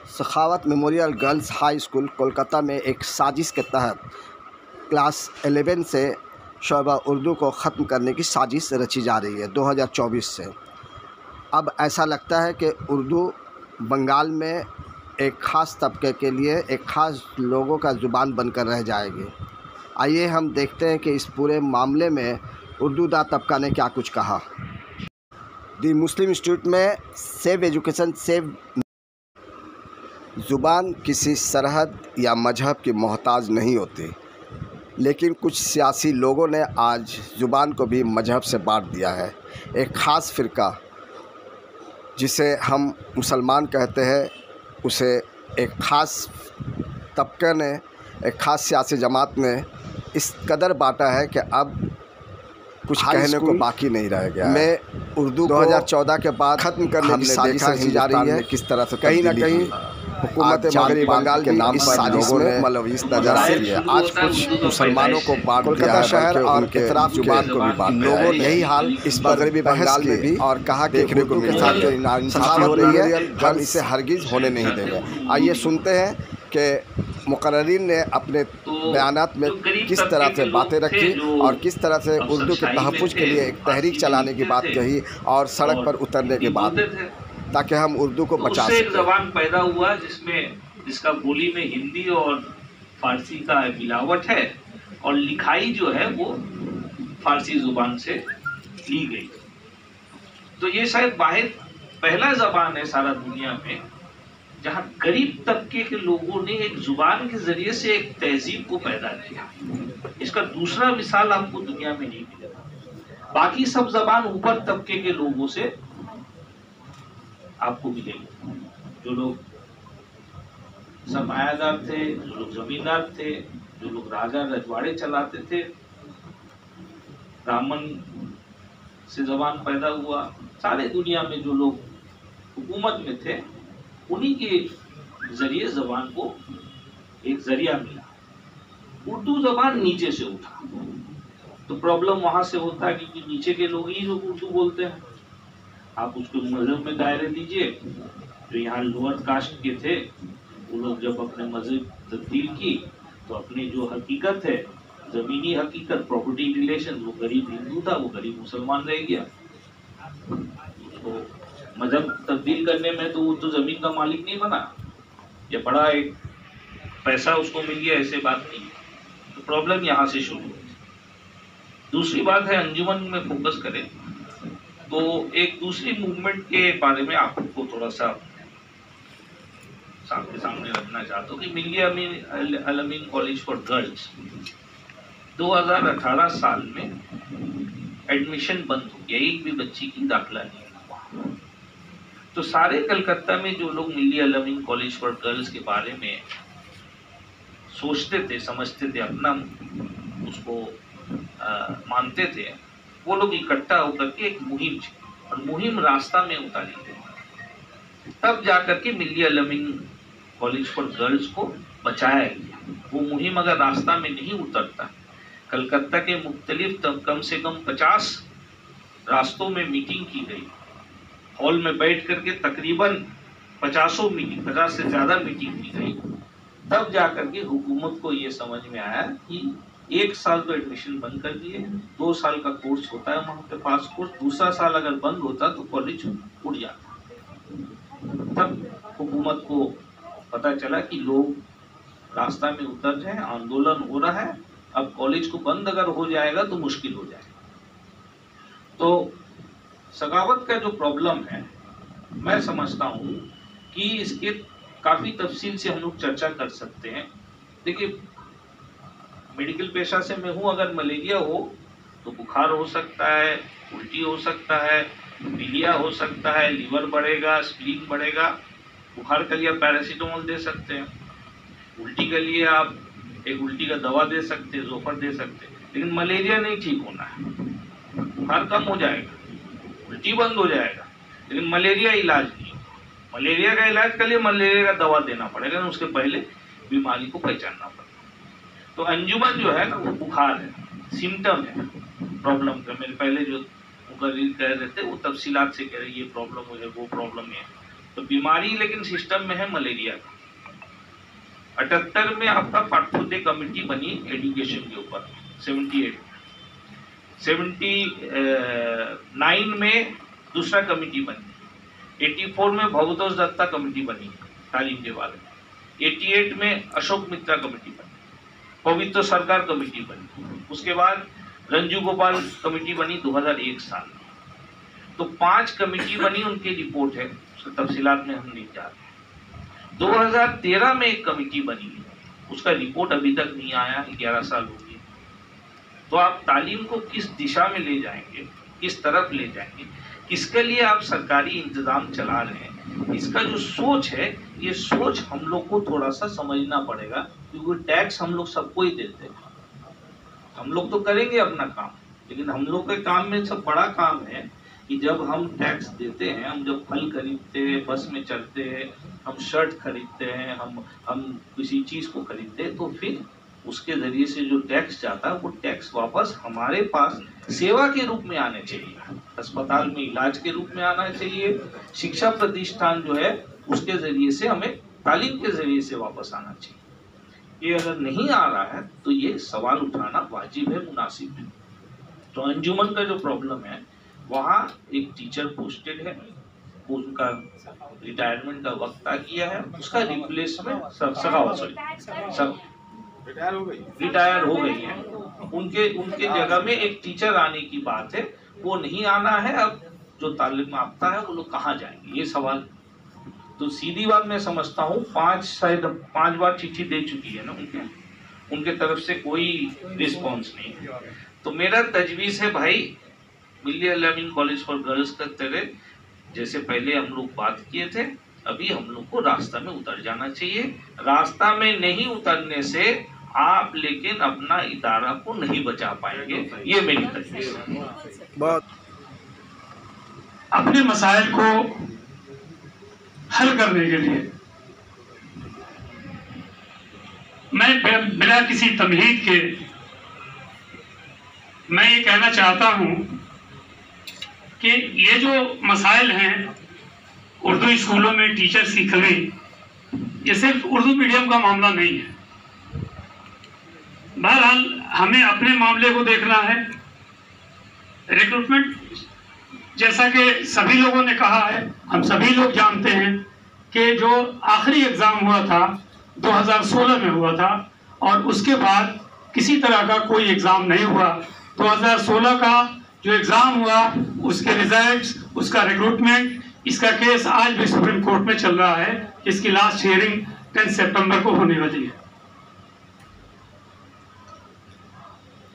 सखावत memorial girls high school Kolkata में एक साजिश के तहत क्लास 11 से शोबा उर्दू को ख़त्म करने की साजिश रची जा रही है 2024 से। अब ऐसा लगता है कि उर्दू बंगाल में एक ख़ास तबके के लिए, एक ख़ास लोगों का ज़ुबान बनकर रह जाएगी। आइए हम देखते हैं कि इस पूरे मामले में उर्दू दा तबका ने क्या कुछ कहा। दी मुस्लिम इंस्टीट्यूट में सेव एजुकेशन सेव ज़ुबान किसी सरहद या मजहब की मोहताज नहीं होती, लेकिन कुछ सियासी लोगों ने आज ज़ुबान को भी मजहब से बांट दिया है। एक ख़ास फ़िरका जिसे हम मुसलमान कहते हैं, उसे एक ख़ास तबके ने, एक ख़ास सियासी जमात ने इस कदर बांटा है कि अब कुछ कहने को बाकी नहीं रह गया है। मैं उर्दू 2014 के बाद ख़त्म करने की साजिश की जा रही है। किस तरह से कहीं ना कहीं हुकूमत मगरबी बंगाल के नाम पर लोगों ने मलवीस नजर आ रही है। आज कुछ मुसलमानों को बांट दिया है, शहर और इतराफ जुबान को भी बांट लोगों ने। यही हाल इस मगरबी बंगाल में भी और कहा कि उर्दू के साथ जो नाइंसाफ़ी हो रही है, हम इसे हरगिज़ होने नहीं देंगे। आइए सुनते हैं कि मुकर्रिरीन ने अपने बयानात में किस तरह से बातें रखी और किस तरह से उर्दू के तहफ़्फ़ुज़ के लिए एक तहरीक चलाने की बात कही और सड़क पर उतरने के बाद, ताकि हम उर्दू को बचा सकें। एक ज़बान पैदा हुआ जिसका बोली में हिंदी और फारसी का मिलावट है और लिखाई जो है वो फारसी ज़ुबान से ली गई। तो ये शायद वाहिद पहला ज़बान है सारा दुनिया में जहाँ गरीब तबके के लोगों ने एक ज़ुबान के ज़रिए से एक तहजीब को पैदा किया। इसका दूसरा मिसाल आपको दुनिया में नहीं मिलेगा। बाकी सब ज़बान ऊपर तबके के लोगों से आपको मिलेगी। जो लोग सरमायादार थे, जो लोग जमींदार थे, जो लोग राजा रजवाड़े चलाते थे, ब्राह्मण से ज़बान पैदा हुआ। सारे दुनिया में जो लोग हुकूमत में थे, उन्हीं के जरिए ज़बान को एक जरिया मिला। उर्दू ज़बान नीचे से उठा, तो प्रॉब्लम वहां से होता है क्योंकि नीचे के लोग ही लोग उर्दू बोलते हैं। आप उसको मजहब में दायरे दीजिए। जो यहाँ लोअर कास्ट के थे, वो लोग जब अपने मजहब तब्दील की तो अपनी जो हकीकत है, ज़मीनी हकीकत, प्रॉपर्टी रिलेशन, वो गरीब हिंदू था, वो गरीब मुसलमान रह गया। उसको मजहब तब्दील करने में तो वो तो ज़मीन का मालिक नहीं बना, या बड़ा एक पैसा उसको मिल गया, ऐसे बात नहीं। तो प्रॉब्लम यहाँ से शुरू हुई। दूसरी बात है, अंजुमन में फोकस करें तो एक दूसरी मूवमेंट के बारे में आपको थोड़ा सा सामने रखना चाहता हूँ कि Millia Al-Ameen college for girls 2018 साल में एडमिशन बंद हो गया, एक भी बच्ची की दाखिला नहीं हुआ। तो सारे कलकत्ता में जो लोग Millia Al-Ameen college for girls के बारे में सोचते थे, समझते थे, अपना उसको मानते थे, वो लोग इकट्ठा होकर के एक मुहिम चली और मुहिम रास्ता में उतारी गई। तब जाकर के Millia Al-Ameen college for girls को बचाया गया। वो मुहिम अगर रास्ता में नहीं उतरता, कलकत्ता के मुख्तलिफ कम से कम 50 रास्तों में मीटिंग की गई, हॉल में बैठ करके तकरीबन 50 से ज़्यादा मीटिंग की गई, तब जाकर के हुकूमत को ये समझ में आया कि 1 साल तो एडमिशन बंद कर दिए, 2 साल का कोर्स होता है वहाँ पे पास कोर्स, दूसरा साल अगर बंद होता तो कॉलेज उड़ जाता। तब हुकूमत को पता चला कि लोग रास्ता में उतर जाए, आंदोलन हो रहा है, अब कॉलेज को बंद अगर हो जाएगा तो मुश्किल हो जाएगा। तो सगावत का जो प्रॉब्लम है, मैं समझता हूँ कि इसके काफ़ी तफसील से हम लोग चर्चा कर सकते हैं। देखिए, मेडिकल पेशा से मैं हूँ, अगर मलेरिया हो तो बुखार हो सकता है, उल्टी हो सकता है, पीलिया हो सकता है, लीवर बढ़ेगा, स्प्लीन बढ़ेगा। बुखार के लिए आप पैरासीटामोल दे सकते हैं, उल्टी के लिए आप एक उल्टी का दवा दे सकते हैं, जोफर दे सकते हैं, लेकिन मलेरिया नहीं ठीक होना है। बुखार कम हो जाएगा, उल्टी बंद हो जाएगा, लेकिन मलेरिया इलाज नहीं। मलेरिया का इलाज के लिए मलेरिया का दवा देना पड़ेगा, उसके पहले बीमारी को पहचानना पड़ेगा। तो अंजुमन जो है ना, वो बुखार है, सिम्टम है प्रॉब्लम का। मेरे पहले जो मुकर्रिर कह रहे थे वो तफसीलात से कह रहे, ये प्रॉब्लम है, वो प्रॉब्लम है। तो बीमारी लेकिन सिस्टम में है मलेरिया का। 78 में आपका पाठ्योदय कमेटी बनी एजुकेशन के ऊपर, 78 79 में दूसरा कमेटी बनी, 84 में भवतोष दत्ता कमेटी बनी तालीम के बारे में, 88 में अशोक मित्रा कमेटी बनी, पवित्र सरकार कमेटी बनी, उसके बाद रंजू गोपाल कमेटी बनी 2001 साल में। तो 5 कमेटी बनी, उनकी रिपोर्ट है, उसके तफसीलात में हम नहीं जा रहे। 2013 में एक कमेटी बनी, उसका रिपोर्ट अभी तक नहीं आया, 11 साल हो गए। तो आप तालीम को किस दिशा में ले जाएंगे, किस तरफ ले जाएंगे, किसके लिए आप सरकारी इंतजाम चला रहे हैं, इसका जो सोच है, ये सोच हम लोग को थोड़ा सा समझना पड़ेगा। क्योंकि टैक्स हम लोग सबको ही देते हैं, हम लोग तो करेंगे अपना काम, लेकिन हम लोग के काम में सब बड़ा काम है कि जब हम टैक्स देते हैं, हम जब फल खरीदते हैं, बस में चढ़ते हैं, हम शर्ट खरीदते हैं, हम किसी चीज़ को खरीदते हैं, तो फिर उसके ज़रिए से जो टैक्स जाता है वो टैक्स वापस हमारे पास सेवा के रूप में आने चाहिए, अस्पताल में इलाज के रूप में आना चाहिए, शिक्षा प्रतिष्ठान जो है उसके ज़रिए से हमें तालीम के ज़रिए से वापस आना चाहिए। ये अगर नहीं आ रहा है तो ये सवाल उठाना वाजिब है, मुनासिब है। तो अंजुमन का जो प्रॉब्लम है, वहाँ एक टीचर पोस्टेड है, उनका रिटायरमेंट का वक्त आ गया है, उसका रिप्लेसमेंट सब रिटायर हो गई है, उनके जगह में एक टीचर आने की बात है, वो नहीं आना है। अब जो तालीम याफ्ता है वो लोग कहाँ जाएंगे, ये सवाल। तो सीधी बात मैं समझता हूँ, 5 बार चिट्ठी दे चुकी है ना उनके तरफ से कोई रिस्पॉन्स नहीं है। तो मेरा तजवीज़ है भाई, मिलिया अल-अमीन कॉलेज फॉर गर्ल्स का तरह जैसे पहले हम लोग बात किए थे, अभी हम लोग को रास्ता में उतर जाना चाहिए। रास्ता में नहीं उतरने से आप लेकिन अपना इदारा को नहीं बचा पाएंगे, ये मेरी तजवीज़ है। बहुत अपने मसाइल को हल करने के लिए मैं बिना किसी तमहीद के मैं ये कहना चाहता हूँ कि ये जो मसाइल हैं उर्दू स्कूलों में टीचर्स की कमी, ये सिर्फ उर्दू मीडियम का मामला नहीं है। बहरहाल हमें अपने मामले को देखना है। रिक्रूटमेंट, जैसा कि सभी लोगों ने कहा है, हम सभी लोग जानते हैं कि जो आखिरी एग्ज़ाम हुआ था 2016 में हुआ था और उसके बाद किसी तरह का कोई एग्ज़ाम नहीं हुआ। 2016 का जो एग्ज़ाम हुआ, उसके रिजल्ट्स, उसका रिक्रूटमेंट, इसका केस आज भी सुप्रीम कोर्ट में चल रहा है। इसकी लास्ट हियरिंग 10 सितंबर को होने वाली है।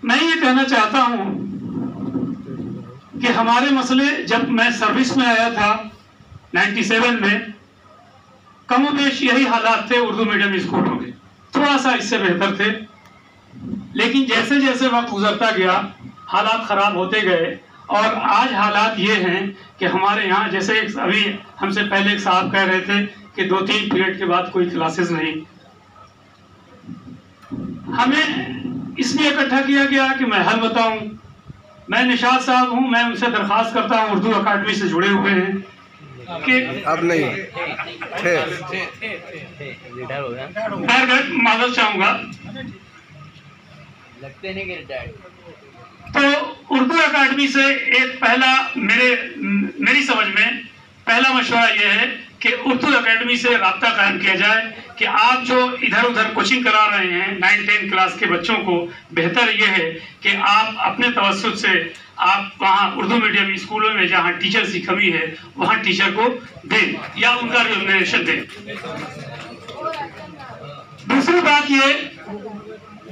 मैं ये कहना चाहता हूँ कि हमारे मसले, जब मैं सर्विस में आया था 97 में, कमोबेश यही हालात थे उर्दू मीडियम स्कूलों के, थोड़ा सा इससे बेहतर थे। लेकिन जैसे जैसे वक्त गुजरता गया हालात ख़राब होते गए और आज हालात ये हैं कि हमारे यहाँ, जैसे अभी हमसे पहले एक साहब कह रहे थे कि 2-3 पीरियड के बाद कोई क्लासेस नहीं। हमें इसलिए इकट्ठा किया गया कि मैं हल बताऊं। मैं निशाद साहब हूं, मैं उनसे दरख्वास्त करता हूं, उर्दू अकादमी से जुड़े हुए हैं कि अब नहीं थे, माजरत चाहूँगा। लगते नहीं कि तो उर्दू अकादमी से एक पहला मेरी समझ में पहला मशवरा यह है कि उर्दू अकादमी से राब्ता कायम किया जाए कि आप जो इधर उधर कोचिंग करा रहे हैं 9-10 क्लास के बच्चों को, बेहतर यह है कि आप अपने तवज्जुह से आप वहाँ उर्दू मीडियम स्कूलों में जहाँ टीचर्स की कमी है वहाँ टीचर को दें या उनका रिम्यूनरेशन दें। दूसरी बात ये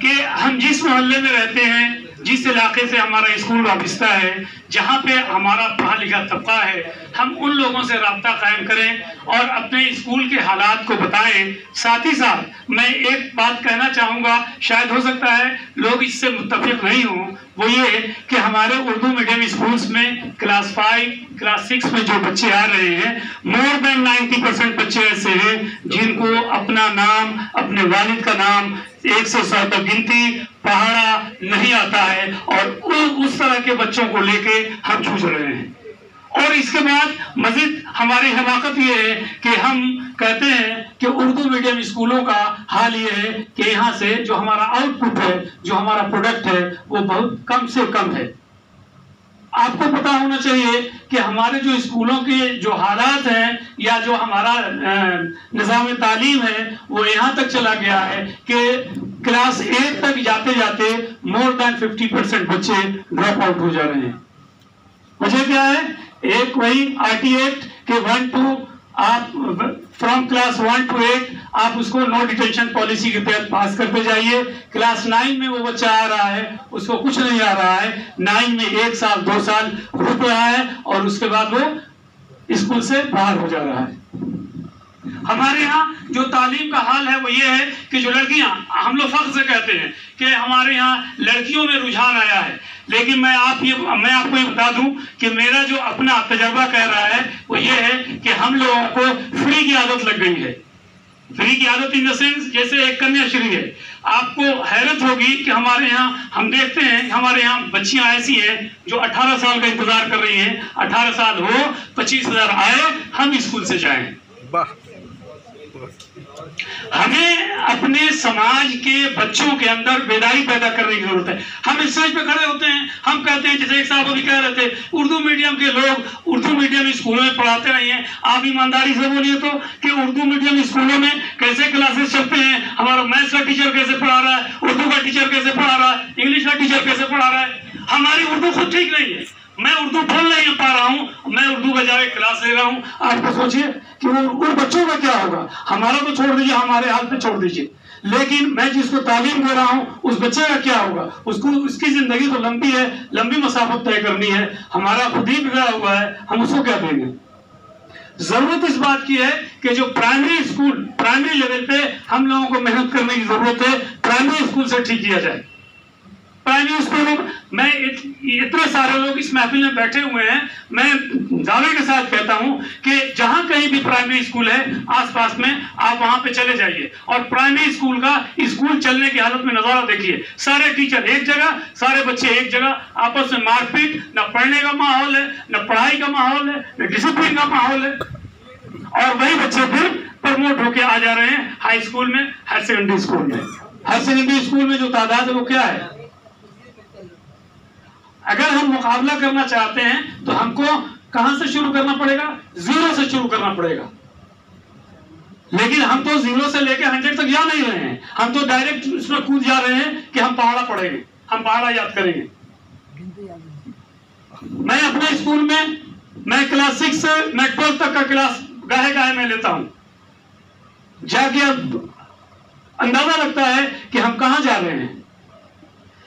कि हम जिस मोहल्ले में रहते हैं, जिस इलाके से हमारा स्कूल वाबस्ता है, जहाँ पे हमारा पढ़ा लिखा तबका है, हम उन लोगों से राब्ता कायम करें और अपने स्कूल के हालात को बताएं। साथ ही साथ मैं एक बात कहना चाहूँगा, शायद हो सकता है लोग इससे मुत्तफिक नहीं हों, वो ये कि हमारे उर्दू मीडियम स्कूल्स में क्लास 5, क्लास 6 में जो बच्चे आ रहे हैं, मोर देन 90% बच्चे ऐसे हैं जिनको अपना नाम, अपने वालिद का नाम 1 से 100 तक गिनती पढ़ाना नहीं आता है और उस तरह के बच्चों को लेके हम जूझ रहे हैं। और इसके बाद मजीद हमारी हमाकत ये है कि हम कहते हैं कि उर्दू मीडियम स्कूलों का हाल ये है कि यहाँ से जो हमारा आउटपुट है, जो हमारा प्रोडक्ट है, वो बहुत कम से कम है। आपको पता होना चाहिए कि हमारे जो स्कूलों के जो हालात हैं या जो हमारा निज़ाम तालीम है वो यहाँ तक चला गया है कि क्लास 8 तक जाते जाते मोर देन 50% बच्चे ड्रॉप आउट हो जा रहे हैं। वजह क्या है? एक वही RT एक्ट के 1 to आप फ्रॉम क्लास 1 to 8 आप उसको नो डिटेंशन पॉलिसी के तहत पास करते जाइए। क्लास 9 में वो बच्चा आ रहा है, उसको कुछ नहीं आ रहा है, 9 में 1 साल 2 साल रुक रहा है और उसके बाद वो स्कूल से बाहर हो जा रहा है। हमारे यहाँ जो तालीम का हाल है वो ये है कि जो लड़कियां, हम लोग फख्र से कहते हैं कि हमारे यहाँ लड़कियों में रुझान आया है, लेकिन मैं आपको ये बता दूं कि मेरा जो अपना तजर्बा कह रहा है वो ये है कि हम लोगों को फ्री की आदत लग गई है। फ्री की आदत इन द सेंस जैसे एक कन्याश्री है। आपको हैरत होगी कि हमारे यहाँ हम देखते हैं हमारे यहाँ बच्चियां ऐसी हैं जो 18 साल का इंतजार कर रही हैं, 18 साल हो, 25,000 आए, हम स्कूल से जाएं। हमें अपने समाज के बच्चों के अंदर बेदारी पैदा करने की जरूरत है। हम इस स्टेज पे खड़े होते हैं, हम कहते हैं, जैसे एक साहब अभी कह रहे थे, उर्दू मीडियम के लोग उर्दू मीडियम स्कूलों में पढ़ाते नहीं हैं। आप ईमानदारी से बोलिए तो कि उर्दू मीडियम स्कूलों में कैसे क्लासेस चलते हैं? हमारा मैथ्स का टीचर कैसे पढ़ा रहा है, उर्दू का टीचर कैसे पढ़ा रहा है, इंग्लिश का टीचर कैसे पढ़ा रहा है? हमारी उर्दू खुद ठीक नहीं है। मैं उर्दू बोल नहीं पा रहा हूँ, मैं उर्दू बजाय क्लास ले रहा हूँ। आप तो सोचिए कि वो उन बच्चों का क्या होगा। हमारा तो छोड़ दीजिए, हमारे हाल पे छोड़ दीजिए, लेकिन मैं जिसको तालीम दे रहा हूँ उस बच्चे का क्या होगा? उसको, उसकी जिंदगी तो लंबी है, लंबी मसाफत तय करनी है। हमारा खुद ही बिगड़ा हुआ है, हम उसको क्या देंगे? जरूरत इस बात की है कि जो प्राइमरी स्कूल, प्राइमरी लेवल पे हम लोगों को मेहनत करने की जरूरत है। प्राइमरी स्कूल से ठीक किया जाए। प्राइमरी स्कूल में इतने सारे लोग इस महफिल में बैठे हुए हैं, मैं दावे के साथ कहता हूं कि जहां कहीं भी प्राइमरी स्कूल है आसपास में, आप वहां पे चले जाइए और प्राइमरी स्कूल का स्कूल चलने की हालत में नजारा देखिए। सारे टीचर एक जगह, सारे बच्चे एक जगह, आपस में मारपीट, न पढ़ने का माहौल है, न पढ़ाई का माहौल है, न डिसिप्लिन का माहौल है। और वही बच्चे फिर प्रमोट होके आ जा रहे हैं हाई स्कूल में, हायर सेकेंडरी स्कूल में। हायर सेकेंडरी स्कूल में जो तादाद है वो क्या है? अगर हम मुकाबला करना चाहते हैं तो हमको कहां से शुरू करना पड़ेगा? 0 से शुरू करना पड़ेगा। लेकिन हम तो 0 से लेकर 100 तक जा नहीं रहे हैं, हम तो डायरेक्ट उसमें कूद जा रहे हैं कि हम पहाड़ा पढ़ेंगे, हम पहाड़ा याद करेंगे। मैं अपने स्कूल में, मैं क्लास 6 से मैं 12 तक का क्लास गाहे में लेता हूं। जाके अब अंदाजा लगता है कि हम कहां जा रहे हैं।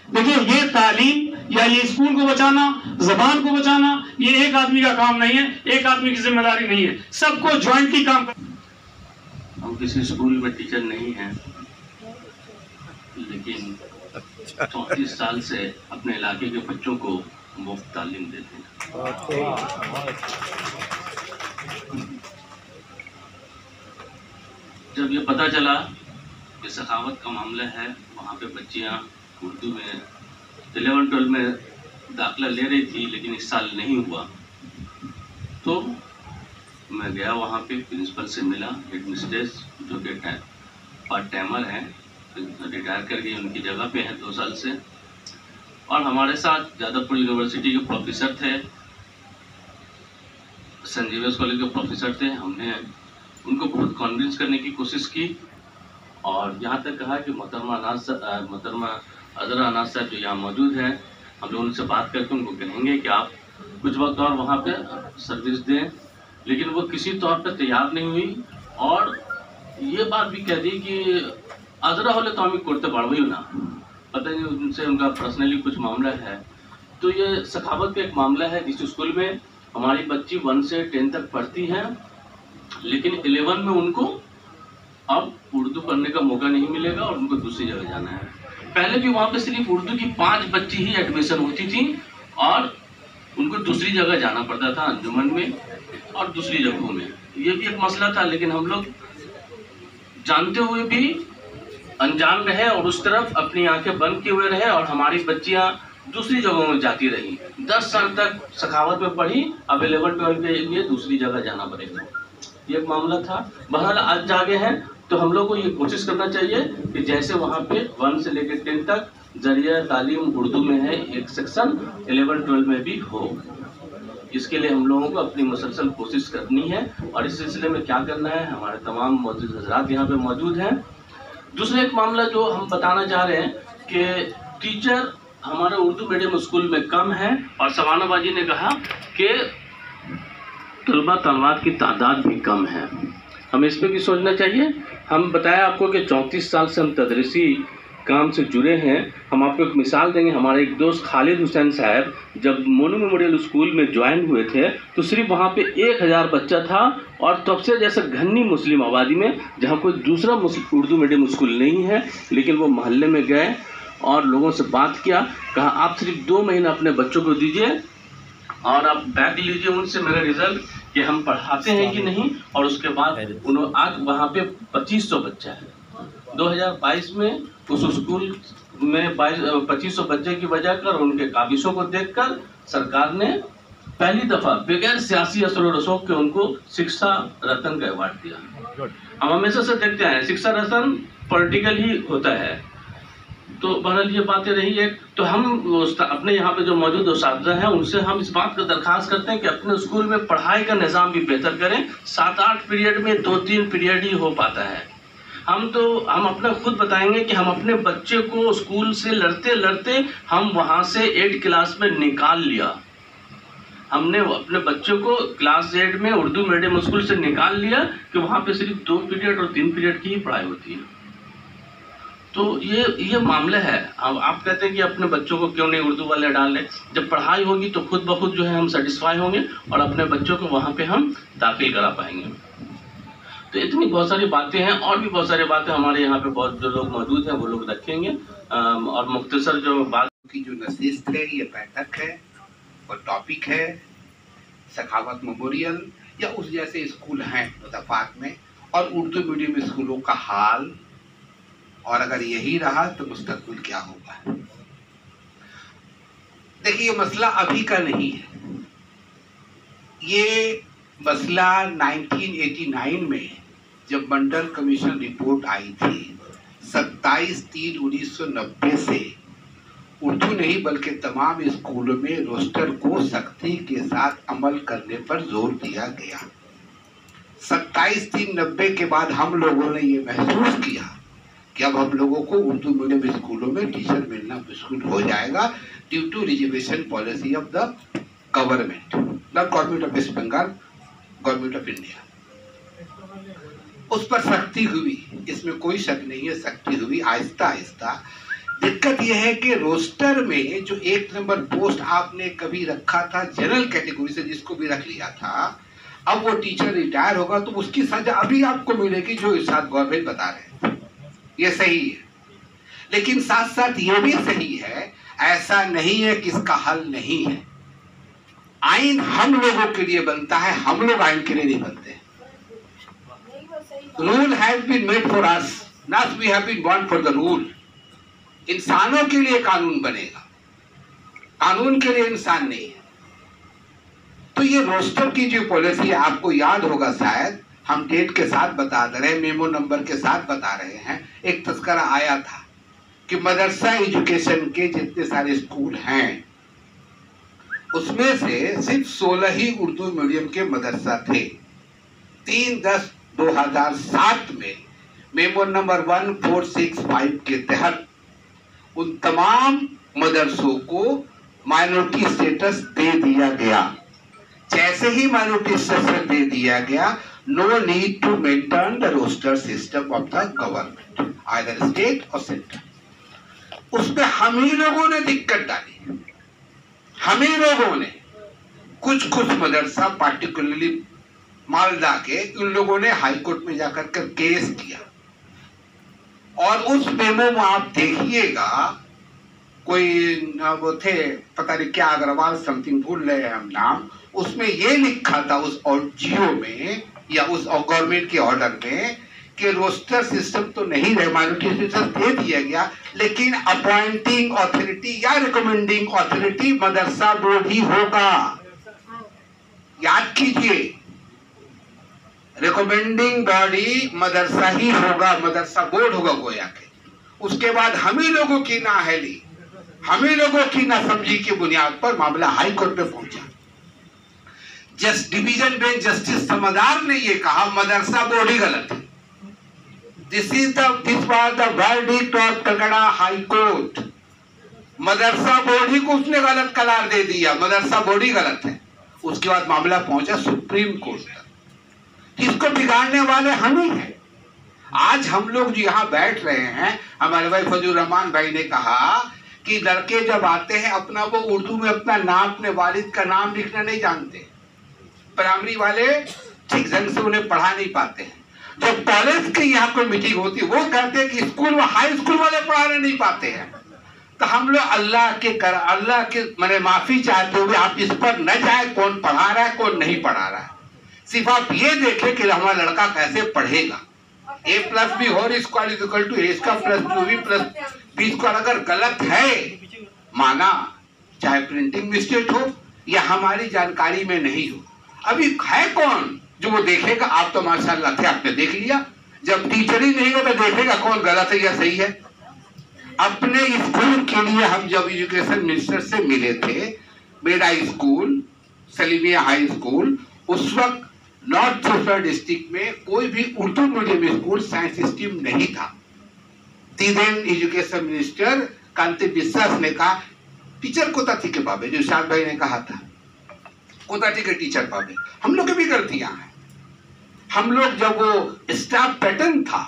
देखिए, ये तालीम या ये स्कूल को बचाना, जबान को बचाना, ये एक आदमी का काम नहीं है, एक आदमी की जिम्मेदारी नहीं है, सबको ज्वाइंटली काम कर। हम किसी स्कूल में टीचर नहीं हैं, लेकिन 34 साल से अपने इलाके के बच्चों को मुफ्त तालीम देते हैं। जब ये पता चला कि सखावत का मामला है, वहाँ पे बच्चियाँ उर्दू में 11-12 में दाखिला ले रही थी, लेकिन इस साल नहीं हुआ, तो मैं गया वहाँ पे, प्रिंसिपल से मिला, हेड मिस्ट्रेस जो कि पार्ट टाइमर हैं, रिटायर कर गई, उनकी जगह पे हैं 2 साल से, और हमारे साथ जादवपुर यूनिवर्सिटी के प्रोफेसर थे, सेंट जेवियर्स कॉलेज के प्रोफेसर थे। हमने उनको बहुत कन्विंस करने की कोशिश की और यहाँ तक कहा कि मोहतरमा अजरा अनाज साहब जो यहाँ मौजूद हैं, हम लोग उनसे बात करके उनको कहेंगे कि आप कुछ वक्त और वहाँ पे सर्विस दें, लेकिन वो किसी तौर पे तैयार नहीं हुई और ये बात भी कह दी कि अजरा होले तो हमें करते पड़ो ना, पता नहीं उनसे उनका पर्सनली कुछ मामला है। तो ये सखावत का एक मामला है जिस स्कूल में हमारी बच्ची 1 से 10 तक पढ़ती हैं, लेकिन 11 में उनको अब उर्दू पढ़ने का मौका नहीं मिलेगा और उनको दूसरी जगह जाना है। पहले भी वहाँ पे सिर्फ उर्दू की 5 बच्ची ही एडमिशन होती थी और उनको दूसरी जगह जाना पड़ता था, अंजुमन में और दूसरी जगहों में। ये भी एक मसला था, लेकिन हम लोग जानते हुए भी अनजान रहे और उस तरफ अपनी आंखें बंद किए हुए रहे और हमारी बच्चियाँ दूसरी जगहों में जाती रही। 10 साल तक सखावत में पढ़ी, अब 11-12 के लिए दूसरी जगह जाना पड़ेगा। ये एक मामला था। बहरहाल आज जागे हैं तो हम लोग को ये कोशिश करना चाहिए कि जैसे वहाँ पे 1 से लेकर 10 तक जरिया तालीम उर्दू में है, एक सेक्शन 11-12 में भी हो। इसके लिए हम लोगों को अपनी मुसलसल कोशिश करनी है और इस सिलसिले में क्या करना है, हमारे तमाम मौजूद हजरात यहाँ पे मौजूद हैं। दूसरा एक मामला जो हम बताना चाह रहे हैं कि टीचर हमारे उर्दू मीडियम स्कूल में कम है और सवाना बाजी ने कहा कि तलबा तलवात की तादाद भी कम है। हमें इस पर भी सोचना चाहिए। हम बताया आपको कि 34 साल से हम तदरीसी काम से जुड़े हैं। हम आपको एक मिसाल देंगे। हमारे एक दोस्त खालिद हुसैन साहब जब मोनू मेमोरियल स्कूल में ज्वाइन हुए थे तो सिर्फ वहाँ पे 1000 बच्चा था और तब से जैसे घनी मुस्लिम आबादी में जहाँ कोई दूसरा उर्दू मीडियम स्कूल नहीं है, लेकिन वो मोहल्ले में गए और लोगों से बात किया, कहा आप सिर्फ 2 महीना अपने बच्चों को दीजिए और आप बैग लीजिए उनसे मेरा रिजल्ट कि हम पढ़ाते हैं कि नहीं। और उसके बाद उन्होंने आज वहाँ पे 2500 बच्चा है। 2022 में उस स्कूल में 2500 बच्चे की वजह कर उनके काबिशों को देखकर सरकार ने पहली दफा बगैर सियासी असर और रसूख के उनको शिक्षा रत्न का अवार्ड दिया। हम हमेशा से देखते हैं शिक्षा रत्न पॉलिटिकल ही होता है। तो बहरहाल ये बातें रही है। तो हम अपने यहाँ पे जो मौजूद उस्ताद हैं उनसे हम इस बात का दरख्वास्त करते हैं कि अपने स्कूल में पढ़ाई का निज़ाम भी बेहतर करें। 7-8 पीरियड में 2-3 पीरियड ही हो पाता है। हम अपना खुद बताएंगे कि हम अपने बच्चे को स्कूल से लड़ते लड़ते हम वहाँ से 8 क्लास में निकाल लिया। हमने अपने बच्चों को क्लास 8 में उर्दू मीडियम स्कूल से निकाल लिया कि वहाँ पे सिर्फ 2 पीरियड और 3 पीरियड की ही पढ़ाई होती है। तो ये मामला है। अब आप कहते हैं कि अपने बच्चों को क्यों नहीं उर्दू वाले डालें। जब पढ़ाई होगी तो खुद ब खुद जो है हम सेटिस्फाई होंगे और अपने बच्चों को वहाँ पे हम दाखिल करा पाएंगे। तो इतनी बहुत सारी बातें हैं और भी बहुत सारी बातें हमारे यहाँ पे बहुत जो लोग मौजूद हैं वो लोग रखेंगे। और मुख्तसर जो बात की जो नशिस्त है, ये बैठक है और टॉपिक है सखावत मेमोरियल या उस जैसे स्कूल हैं मुज़फ्फराबाद में और उर्दू मीडियम स्कूलों का हाल, और अगर यही रहा तो मुस्तकबिल क्या होगा। देखिए ये मसला अभी का नहीं है, ये मसला 1989 में जब मंडल कमीशन रिपोर्ट आई थी 27/3/1990 से उर्दू नहीं बल्कि तमाम स्कूलों में रोस्टर को सख्ती के साथ अमल करने पर जोर दिया गया। 27/3/90 के बाद हम लोगों ने ये महसूस किया कि अब हम लोगों को उर्दू मीडियम स्कूलों में टीचर मिलना मुश्किल हो जाएगा due to reservation policy of the government, not government of West Bengal, government of India. उस पर सख्ती हुई, इसमें कोई शक नहीं है, सख्ती हुई आहिस्ता आहिस्ता। दिक्कत यह है कि रोस्टर में जो 1 नंबर पोस्ट आपने कभी रखा था जनरल कैटेगरी से, जिसको भी रख लिया था, अब वो टीचर रिटायर होगा तो उसकी सजा अभी आपको मिलेगी जो इस साथ गवर्नमेंट बता रहे हैं। ये सही है, लेकिन साथ साथ ये भी सही है ऐसा नहीं है कि इसका हल नहीं है। आइन हम लोगों के लिए बनता है, हम लोग आइन के लिए नहीं बनते। Rule has been made for us, not we have been born for the rule. इंसानों के लिए कानून बनेगा, कानून के लिए इंसान नहीं है। तो ये रोस्टर की जो पॉलिसी है, आपको याद होगा शायद, हम डेट के साथ बता दे रहे हैं, मेमो नंबर के साथ बता रहे हैं। एक तस्करा आया था कि मदरसा एजुकेशन के जितने सारे स्कूल हैं उसमें से सिर्फ 16 ही उर्दू मीडियम के मदरसा थे। 3/10/2007 में मेमो नंबर 1465 के तहत उन तमाम मदरसों को माइनॉरिटी स्टेटस दे दिया गया। जैसे ही माइनॉरिटी स्टेटस दे दिया गया, no need to maintain the roster system of the government, either state or center। उसमें हम ही लोगों ने दिक्कत डाली, हम ही लोगों ने कुछ मदरसा पार्टिकुलरली मालदा के उन लोगों ने हाई कोर्ट में जाकर कर केस किया। और उस मेमो में आप देखिएगा, कोई वो थे पता नहीं क्या अग्रवाल समथिंग भूल रहे हैं हम नाम, उसमें ये लिखा था उस जियो में या उस गवर्नमेंट के ऑर्डर में कि रोस्टर सिस्टम तो नहीं रहे, माइनॉरिटी सिस्टम दे दिया गया, लेकिन अपॉइंटिंग अथॉरिटी या रिकमेंडिंग अथॉरिटी मदरसा बोर्ड ही होगा। याद कीजिए, रिकमेंडिंग बॉडी मदरसा ही होगा, मदरसा बोर्ड होगा गोया के। उसके बाद हम ही लोगों की नाअहली, हम ही लोगों की नासमझी की बुनियाद पर मामला हाई कोर्ट पे पहुंचा। Just division bench justice Samaddar ने ये कहा मदरसा बोर्ड ही गलत है। This was the verdict of Calcutta high court. मदरसा बोर्ड ही को उसने गलत करार दे दिया, मदरसा बोर्ड ही गलत है। उसके बाद मामला पहुंचा सुप्रीम कोर्ट तक। इसको बिगाड़ने वाले हम ही हैं। आज हम लोग जो यहाँ बैठ रहे हैं, हमारे भाई फजल रहमान भाई ने कहा कि लड़के जब आते हैं अपना वो उर्दू में अपना नाम, अपने वालिद का नाम लिखना नहीं जानते। प्राइमरी वाले ठीक ढंग से उन्हें पढ़ा नहीं पाते हैं। जब कॉलेज की यहाँ कोई मीटिंग होती है वो कहते हैं कि स्कूल व हाई स्कूल वाले पढ़ाने नहीं पाते हैं। तो हम लोग अल्लाह के मैंने माफी चाहते हुए आप इस पर न जाए कौन पढ़ा रहा है कौन नहीं पढ़ा रहा है। सिर्फ आप ये देखें कि हमारा लड़का कैसे पढ़ेगा। A+B whole square is equal to A का plus 2B plus B square अगर गलत है माना, चाहे प्रिंटिंग मिस्टेक हो या हमारी जानकारी में नहीं हो, अभी है कौन जो वो देखेगा। आप तो माशाल्लाह थे, आपने देख लिया। जब टीचर ही नहीं हो तो देखेगा कौन गलत है या सही है। अपने स्कूल के लिए हम जब एजुकेशन मिनिस्टर से मिले थे, मेरा स्कूल सलीमिया हाई स्कूल, उस वक्त नॉर्थ त्रिपुरा डिस्ट्रिक्ट में कोई भी Urdu medium school science stream नहीं था। देन एजुकेशन मिनिस्टर कांति विश्वास ने कहा टीचर कोताथी के पावे, जो शाद भाई ने कहा था कोताथी के टीचर पावे। हम लोग की भी गलतियां हैं। हम लोग जब वो स्टाफ पैटर्न था,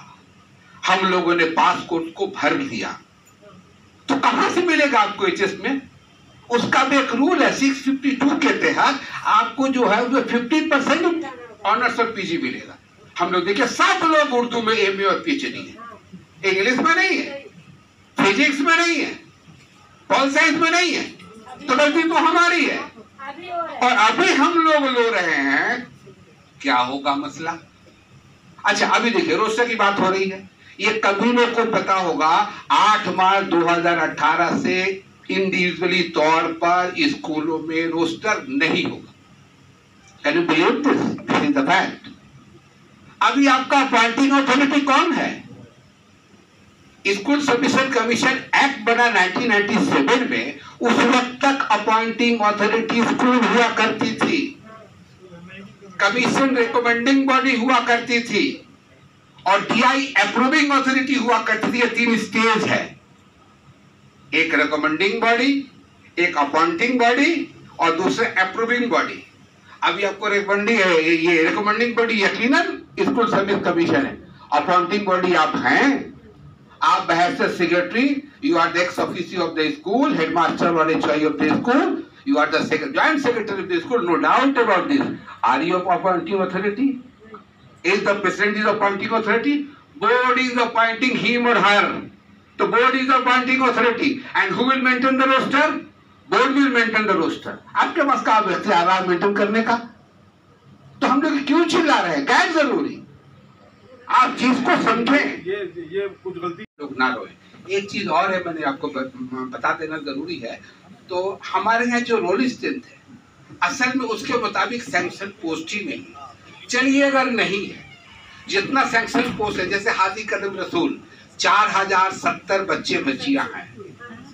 हम लोगों ने पासपोर्ट को भर दिया, तो कहां से मिलेगा आपको एचएस में? उसका भी एक रूल है 652 के तहत आपको जो है वो 50% ऑनर्स और पीजी मिलेगा। हम लोग देखिए सब लोग उर्दू में एमए और पीएचडी है, इंग्लिश में नहीं है, फिजिक्स में नहीं है, पॉल साइंस में नहीं है, तो गलती तो हमारी है। और अभी हम लोग लो रहे हैं, क्या होगा मसला? अच्छा अभी देखिए रोस्टर की बात हो रही है। ये कमीनों को पता होगा 8 मार्च 2018 से इंडिविजुअली तौर पर स्कूलों में रोस्टर नहीं होगा। Can you believe this? This is the fact. अभी आपका अपॉइंटिंग अथॉरिटी कौन है? स्कूल सबमिशन कमीशन एक्ट बना 1997 में, उस वक्त तक अपॉइंटिंग अथॉरिटी स्कूल हुआ करती थी, कमीशन रिकमेंडिंग बॉडी हुआ करती थी और डीआई अप्रूविंग अथॉरिटी हुआ करती थी। ये 3 स्टेज है, एक रिकमेंडिंग बॉडी, एक अपॉइंटिंग बॉडी और दूसरे अप्रूविंग बॉडी। अभी आपको ये रिकमेंडिंग बॉडी यकीनन स्कूल सर्विस कमीशन है। अपॉइंटिंग बॉडी आप हैं, आप बहस secretary, you are the ex official of the school, headmaster और HOE of the school, you are the joint secretary of the school, no doubt about this. Are you appointing authority? Is the president is appointing authority? Board is appointing him or her. The board is appointing authority. And who will maintain the roster? Board will maintain the roster. आपके पास का इख्तियार maintain करने का, तो हम लोग क्यों चिल्ला रहे हैं? गैर जरूरी आप चीज को समझें। ये कुछ गलती लोग ना रोए। एक चीज और है, मैंने आपको बता देना जरूरी है। तो हमारे यहाँ जो रोल स्ट्रेंथ है, असल में उसके मुताबिक सैंक्शन पोस्ट ही नहीं है। चलिए अगर नहीं है, जितना सैंक्शन पोस्ट है, जैसे हाजी कदम रसूल 4070 बच्चे बच्चियां हैं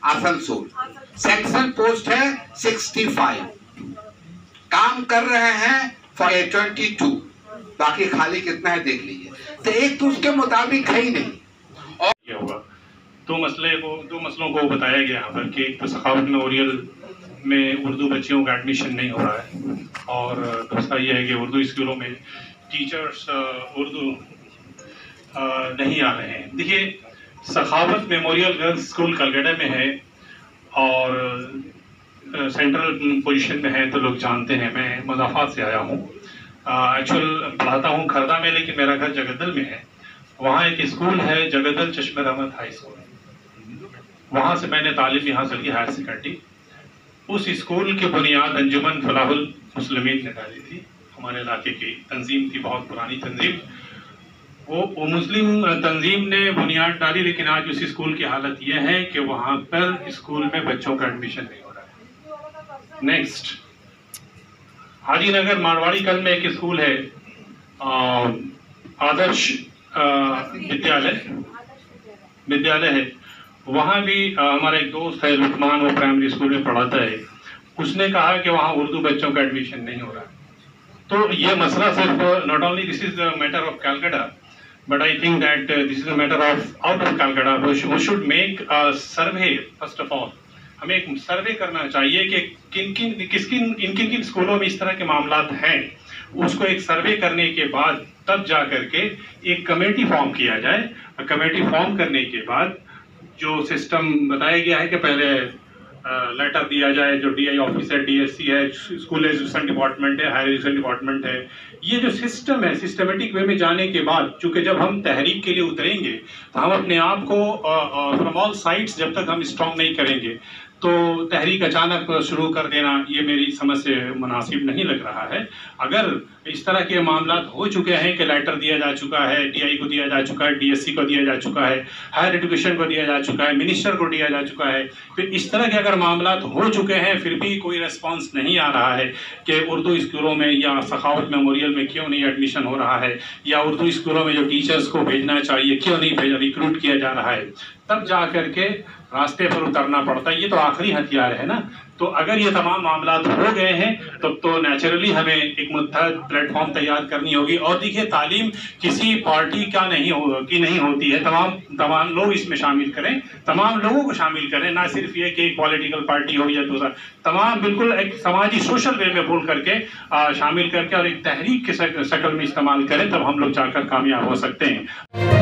आसनसोल, सैंक्शन पोस्ट है 65, काम कर रहे हैं 22, बाकी खाली कितना है देख लीजिए। तो एक तो उसके मुताबिक है ही नहीं। और होगा दो मसलों को बताया गया यहाँ पर कि एक तो सखावत मेमोरियल में उर्दू बच्चियों का एडमिशन नहीं हो रहा है, और दूसरा ये है कि उर्दू स्कूलों में टीचर्स उर्दू नहीं आ रहे हैं। देखिए, सखावत मेमोरियल गर्ल्स स्कूल कलकत्ता में है और सेंट्रल पोजीशन में है, तो लोग जानते हैं। मैं मज़ाफ़ात से आया हूँ, एक्चुअल पढ़ाता हूँ खरदा में, लेकिन मेरा घर जगदल में है। वहाँ एक स्कूल है जगदल चश्मे रहमत हाई स्कूल, वहाँ से मैंने तालीम हासिल की हायर सेकेंडरी। उस स्कूल की बुनियाद अंजुमन फलाहुल मुस्लिमीन ने डाली थी। हमारे इलाके की तंजीम थी, बहुत पुरानी तंजीम। वो मुस्लिम तंजीम ने बुनियाद डाली, लेकिन आज उस स्कूल की हालत ये है कि वहाँ पर स्कूल में बच्चों का एडमिशन नहीं हो रहा है। नेक्स्ट, हाजीनगर मारवाड़ी कल में एक स्कूल है, आदर्श विद्यालय है। वहाँ भी हमारा एक दोस्त है लुकमान, वो प्राइमरी स्कूल में पढ़ाता है। उसने कहा कि वहाँ उर्दू बच्चों का एडमिशन नहीं हो रहा है। तो ये मसला सिर्फ not only this is the matter of Calcutta, but I think that this is the matter of out of Calcutta. We should make a survey first of all. हमें एक सर्वे करना चाहिए कि इन किन स्कूलों में इस तरह के मामलात हैं। उसको एक सर्वे करने के बाद तब जा करके एक कमेटी फॉर्म किया जाए। कमेटी फॉर्म करने के बाद जो सिस्टम बताया गया है कि पहले लेटर दिया जाए, जो DI ऑफिस है, DSC है, स्कूल एजुकेशन डिपार्टमेंट है, हायर एजुकेशन डिपार्टमेंट है, ये जो सिस्टम है सिस्टमेटिक वे में जाने के बाद, चूंकि जब हम तहरीक के लिए उतरेंगे तो हम अपने आप को फ्रॉम ऑल साइड्स जब तक हम स्ट्रॉन्ग नहीं करेंगे तो तहरीक अचानक शुरू कर देना ये मेरी समझ से मुनासिब नहीं लग रहा है। अगर इस तरह के मामला हो चुके हैं कि लेटर दिया जा चुका है, DI को दिया जा चुका है, DSC को दिया जा चुका है, हायर एजुकेशन को दिया जा चुका है, मिनिस्टर को दिया जा चुका है, तो इस तरह के अगर मामला हो चुके हैं फिर भी कोई रिस्पांस नहीं आ रहा है कि उर्दू स्कूलों में या सखावत मेमोरियल में क्यों नहीं एडमिशन हो रहा है, या उर्दू स्कूलों में जो टीचर्स को भेजना चाहिए क्यों नहीं रिक्रूट किया जा रहा है, तब जा करके रास्ते पर उतरना पड़ता है। ये तो आखिरी हथियार है ना। तो अगर ये तमाम मामला हो गए हैं तब तो नेचुरली हमें एक मुत्तहद प्लेटफॉर्म तैयार करनी होगी। और देखिए, तालीम किसी पार्टी का नहीं होती है। तमाम लोग इसमें शामिल करें, तमाम लोगों को शामिल करें, ना सिर्फ ये कि एक पॉलिटिकल पार्टी हो या दूसरा, तमाम बिल्कुल एक समाजी सोशल वे में बोल करके शामिल करके और एक तहरीक के शक्ल में इस्तेमाल करें, तब हम लोग जाकर कामयाब हो सकते हैं।